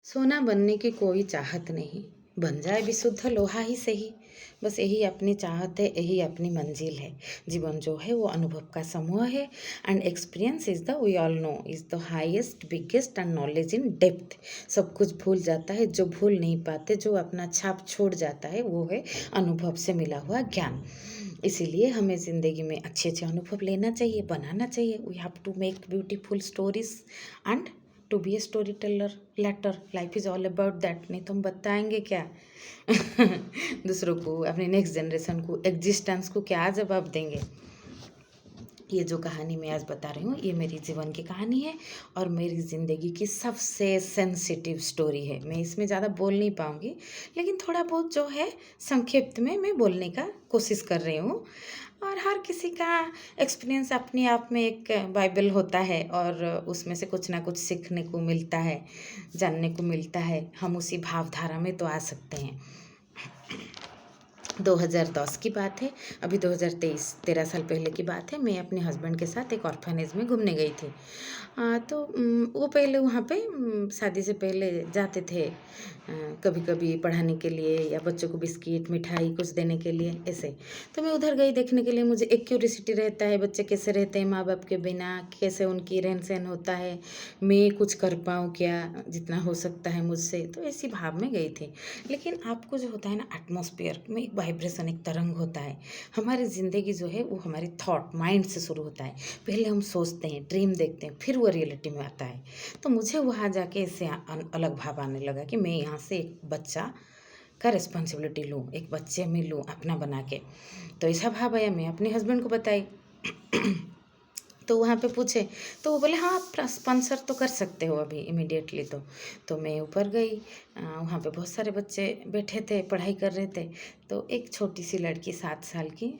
सोना बनने की कोई चाहत नहीं, बन जाए भी शुद्ध लोहा ही सही। बस यही अपनी चाहत है, यही अपनी मंजिल है। जीवन जो है वो अनुभव का समूह है। And experience is the we all know is the highest biggest and knowledge in depth. सब कुछ भूल जाता है, जो भूल नहीं पाते, जो अपना छाप छोड़ जाता है, वो है अनुभव से मिला हुआ ज्ञान। इसीलिए हमें ज़िंदगी में अच्छे अच्छे अनुभव लेना चाहिए, बनाना चाहिए। We have to make beautiful stories and to be a story teller letter. Life is all about that. नहीं तो हम बताएंगे क्या दूसरों को, अपने नेक्स्ट जनरेशन को, एग्जिस्टेंस को क्या जवाब देंगे। ये जो कहानी मैं आज बता रही हूँ, ये मेरी जीवन की कहानी है और मेरी ज़िंदगी की सबसे सेंसिटिव स्टोरी है। मैं इसमें ज़्यादा बोल नहीं पाऊँगी, लेकिन थोड़ा बहुत जो है संक्षिप्त में मैं बोलने का कोशिश कर रही हूँ। और हर किसी का एक्सपीरियंस अपने आप में एक बाइबल होता है और उसमें से कुछ ना कुछ सीखने को मिलता है, जानने को मिलता है। हम उसी भावधारा में तो आ सकते हैं। 2010 की बात है, अभी 2023 13 साल पहले की बात है। मैं अपने हस्बैंड के साथ एक ऑर्फनेज में घूमने गई थी। तो वो पहले वहाँ पे शादी से पहले जाते थे, कभी कभी पढ़ाने के लिए या बच्चों को बिस्किट मिठाई कुछ देने के लिए ऐसे। तो मैं उधर गई देखने के लिए। मुझे एक क्यूरियोसिटी रहता है, बच्चे कैसे रहते हैं माँ बाप के बिना, कैसे उनकी रहन सहन होता है, मैं कुछ कर पाऊँ क्या, जितना हो सकता है मुझसे। तो ऐसी भाव में गई थी। लेकिन आपको जो होता है ना, एटमॉस्फेयर में एक वाइब्रेशन, एक तरंग होता है। हमारी ज़िंदगी जो है वो हमारी थॉट माइंड से शुरू होता है। पहले हम सोचते हैं, ड्रीम देखते हैं, फिर वो रियलिटी में आता है। तो मुझे वहाँ जाके इससे अलग भाव आने लगा कि मैं यहाँ से एक बच्चा का रिस्पॉन्सिबिलिटी लूँ, एक बच्चे में लूँ अपना बना के। तो ऐसा भाव आया, मैं अपने हस्बैंड को बताई। तो वहाँ पे पूछे, तो वो बोले हाँ आप स्पॉन्सर तो कर सकते हो अभी इमीडिएटली। तो मैं ऊपर गई। वहाँ पे बहुत सारे बच्चे बैठे थे, पढ़ाई कर रहे थे। तो एक छोटी सी लड़की 7 साल की,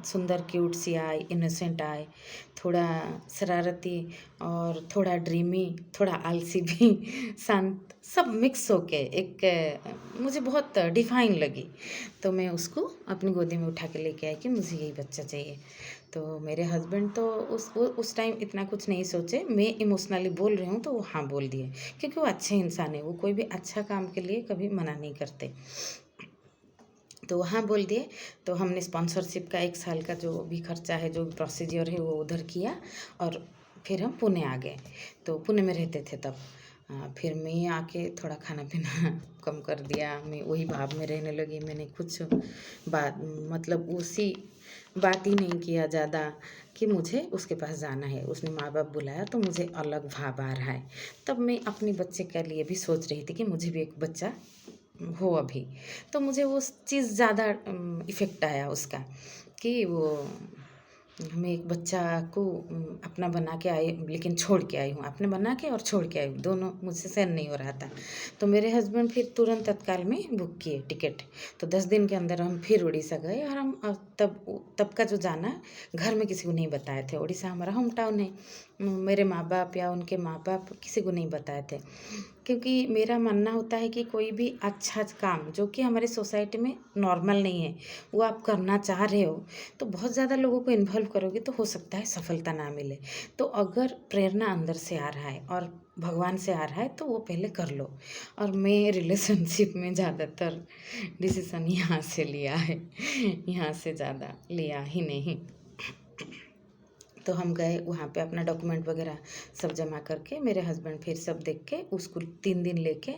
सुंदर क्यूट सी आई, इनोसेंट आई, थोड़ा शरारती और थोड़ा ड्रीमी, थोड़ा आलसी भी, शांत, सब मिक्स होके एक मुझे बहुत डिफाइन लगी। तो मैं उसको अपनी गोदी में उठा के लेके आई कि मुझे यही बच्चा चाहिए। तो मेरे हस्बैंड तो उस टाइम इतना कुछ नहीं सोचे। मैं इमोशनली बोल रही हूँ तो वो हाँ बोल दिए, क्योंकि वो अच्छे इंसान है। वो कोई भी अच्छा काम के लिए कभी मना नहीं करते। तो वहाँ बोल दिए। तो हमने स्पॉन्सरशिप का 1 साल का जो भी खर्चा है, जो भी प्रोसीजर है, वो उधर किया और फिर हम पुणे आ गए। तो पुणे में रहते थे तब। फिर मैं आके थोड़ा खाना पीना कम कर दिया। मैं वही भाव में रहने लगी। मैंने कुछ बात मतलब उसी बात ही नहीं किया ज़्यादा कि मुझे उसके पास जाना है। उसने माँ बाप बुलाया तो मुझे अलग भाव आ रहा है। तब मैं अपने बच्चे के लिए भी सोच रही थी कि मुझे भी एक बच्चा हो अभी। तो मुझे वो चीज़ ज़्यादा इफ़ेक्ट आया उसका, कि वो मैं एक बच्चा को अपना बना के आई, लेकिन छोड़ के आई हूँ। अपने बना के और छोड़ के आई हूँ, दोनों मुझसे सहन नहीं हो रहा था। तो मेरे हस्बैंड फिर तुरंत तत्काल में बुक किए टिकट। तो 10 दिन के अंदर हम फिर उड़ीसा गए और हम तब का जो जाना घर में किसी को नहीं बताए थे। उड़ीसा हमारा होम टाउन है। मेरे माँ बाप या उनके माँ बाप किसी को नहीं बताए थे, क्योंकि मेरा मानना होता है कि कोई भी अच्छा काम जो कि हमारी सोसाइटी में नॉर्मल नहीं है, वो आप करना चाह रहे हो, तो बहुत ज़्यादा लोगों को इन्वॉल्व करोगे तो हो सकता है सफलता ना मिले। तो अगर प्रेरणा अंदर से आ रहा है और भगवान से आ रहा है तो वो पहले कर लो। और मैं रिलेशनशिप में ज़्यादातर डिसीज़न यहाँ से लिया है, यहाँ से ज़्यादा लिया ही नहीं। तो हम गए वहाँ पे, अपना डॉक्यूमेंट वगैरह सब जमा करके, मेरे हस्बैंड फिर सब देख के उसको 3 दिन लेके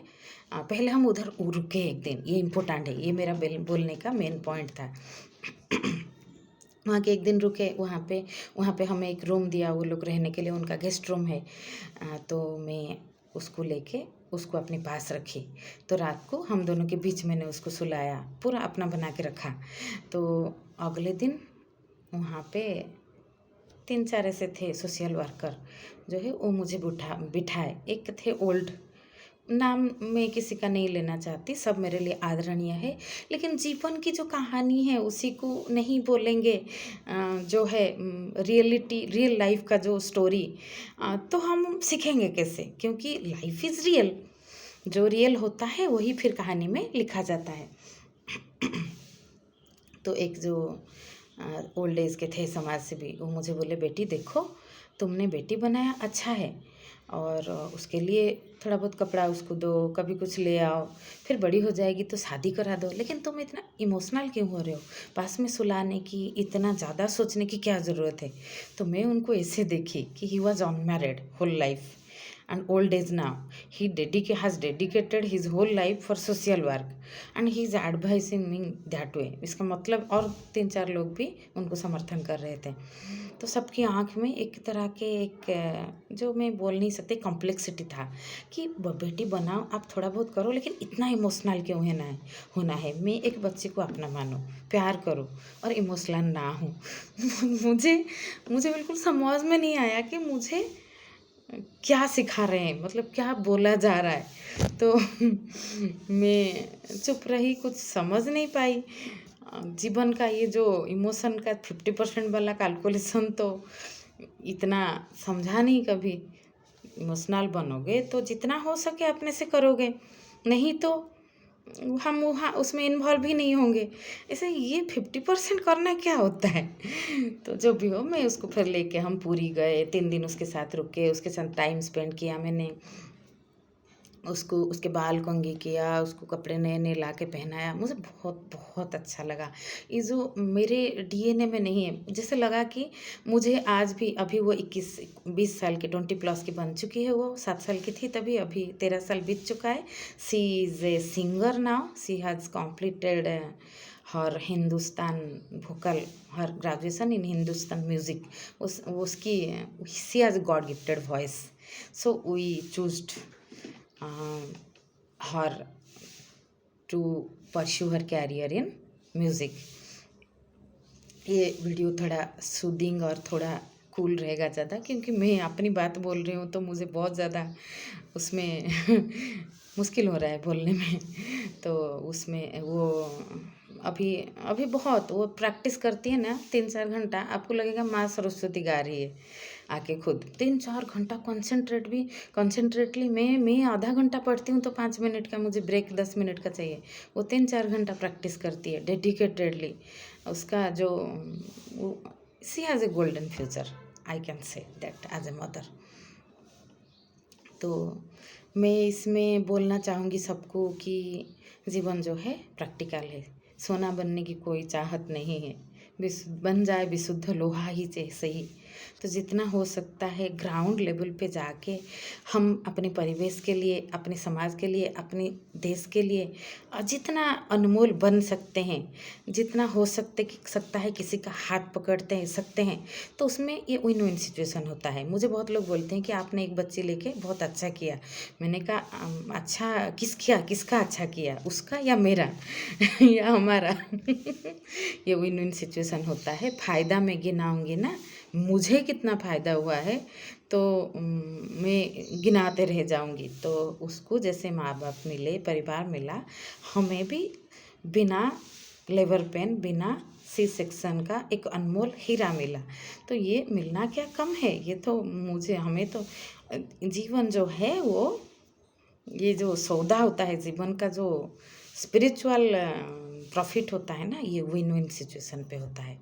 पहले हम उधर रुके एक दिन। ये इम्पोर्टेंट है, ये मेरा बोलने का मेन पॉइंट था। वहाँ के एक दिन रुके। वहाँ पे हमें एक रूम दिया वो लोग रहने के लिए, उनका गेस्ट रूम है। तो मैं उसको लेके उसको अपने पास रखी। तो रात को हम दोनों के बीच मैंने उसको सुलाया, पूरा अपना बना के रखा। तो अगले दिन वहाँ पे 3-4 ऐसे थे सोशल वर्कर जो है, वो मुझे बिठाए। एक थे ओल्ड, नाम मैं किसी का नहीं लेना चाहती, सब मेरे लिए आदरणीय है, लेकिन जीवन की जो कहानी है उसी को नहीं बोलेंगे। जो है रियल लाइफ का जो स्टोरी, तो हम सीखेंगे कैसे, क्योंकि लाइफ इज़ रियल। जो रियल होता है वही फिर कहानी में लिखा जाता है। तो एक जो ओल्ड एज के थे समाज सेवी, वो मुझे बोले बेटी देखो, तुमने बेटी बनाया अच्छा है, और उसके लिए थोड़ा बहुत कपड़ा उसको दो, कभी कुछ ले आओ, फिर बड़ी हो जाएगी तो शादी करा दो। लेकिन तुम इतना इमोशनल क्यों हो रहे हो? पास में सुलाने की इतना ज़्यादा सोचने की क्या ज़रूरत है? तो मैं उनको ऐसे देखी कि he was unmarried whole life and old age now. He has dedicated his whole life for social work and he is advising me that way. इसका मतलब और 3-4 लोग भी उनको समर्थन कर रहे थे। तो सबकी आंख में एक तरह के एक जो मैं बोल नहीं सकती कॉम्प्लेक्सिटी था कि बेटी बनाओ, आप थोड़ा बहुत करो, लेकिन इतना इमोशनल क्यों होना है? मैं एक बच्चे को अपना मानो, प्यार करो और इमोशनल ना हो। मुझे मुझे बिल्कुल समझ में नहीं आया कि मुझे क्या सिखा रहे हैं, मतलब क्या बोला जा रहा है। तो मैं चुप रही, कुछ समझ नहीं पाई। जीवन का ये जो इमोशन का 50% वाला कैलकुलेशन तो इतना समझा नहीं कभी। इमोशनल बनोगे तो जितना हो सके अपने से करोगे, नहीं तो हम वहाँ उसमें इन्वॉल्व ही नहीं होंगे। ऐसे ये 50% करना क्या होता है? तो जो भी हो, मैं उसको फिर लेके हम पुरी गए, 3 दिन उसके साथ रुके, उसके साथ टाइम स्पेंड किया मैंने। उसको उसके बाल कंघी किया, उसको कपड़े नए नए ला के पहनाया। मुझे बहुत बहुत अच्छा लगा। ये जो मेरे डीएनए में नहीं है, जैसे लगा कि मुझे आज भी, अभी वो 21-20 साल की 20+ की बन चुकी है, वो 7 साल की थी तभी, अभी 13 साल बीत चुका है। She is a singer now, she has completed her Hindustan vocal, her graduation in Hindustan music. उसकी she has God gifted voice, so we chose her to pursue her career in music। ये वीडियो थोड़ा सूदिंग और थोड़ा कूल रहेगा ज़्यादा, क्योंकि मैं अपनी बात बोल रही हूँ तो मुझे बहुत ज़्यादा उसमें मुश्किल हो रहा है बोलने में। तो उसमें वो अभी अभी बहुत वो प्रैक्टिस करती है ना 3-4 घंटा, आपको लगेगा माँ सरस्वती गा रही है आके खुद। 3-4 घंटा कॉन्सेंट्रेटली मैं आधा घंटा पढ़ती हूँ तो 5 मिनट का मुझे ब्रेक 10 मिनट का चाहिए। वो 3-4 घंटा प्रैक्टिस करती है डेडिकेटेडली। उसका जो she has a golden future, I can say that as a mother. तो मैं इसमें बोलना चाहूँगी सबको कि जीवन जो है प्रैक्टिकल है, सोना बनने की कोई चाहत नहीं है। बन जाए विशुद्ध लोहा ही सही। तो जितना हो सकता है ग्राउंड लेवल पे जाके हम अपने परिवेश के लिए, अपने समाज के लिए, अपने देश के लिए जितना अनमोल बन सकते हैं, जितना हो सकता है किसी का हाथ पकड़ते सकते हैं, तो उसमें ये विन विन सिचुएशन होता है। मुझे बहुत लोग बोलते हैं कि आपने एक बच्ची लेके बहुत अच्छा किया। मैंने कहा अच्छा किसका अच्छा किया, उसका या मेरा या हमारा? ये विन विन सिचुएशन होता है। फ़ायदा मैं गिनाऊंगी ना, मुझे कितना फ़ायदा हुआ है तो मैं गिनाते रह जाऊंगी। तो उसको जैसे माँ बाप मिले, परिवार मिला, हमें भी बिना लेबर पेन, बिना सी सेक्शन का एक अनमोल हीरा मिला। तो ये मिलना क्या कम है? ये तो हमें तो जीवन जो है वो, ये जो सौदा होता है जीवन का, जो स्पिरिचुअल प्रॉफिट होता है ना, ये विन विन सिचुएशन पे होता है।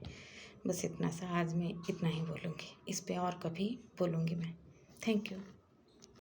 बस इतना सा आज मैं इतना ही बोलूँगी, इस पे और कभी बोलूँगी मैं। Thank you.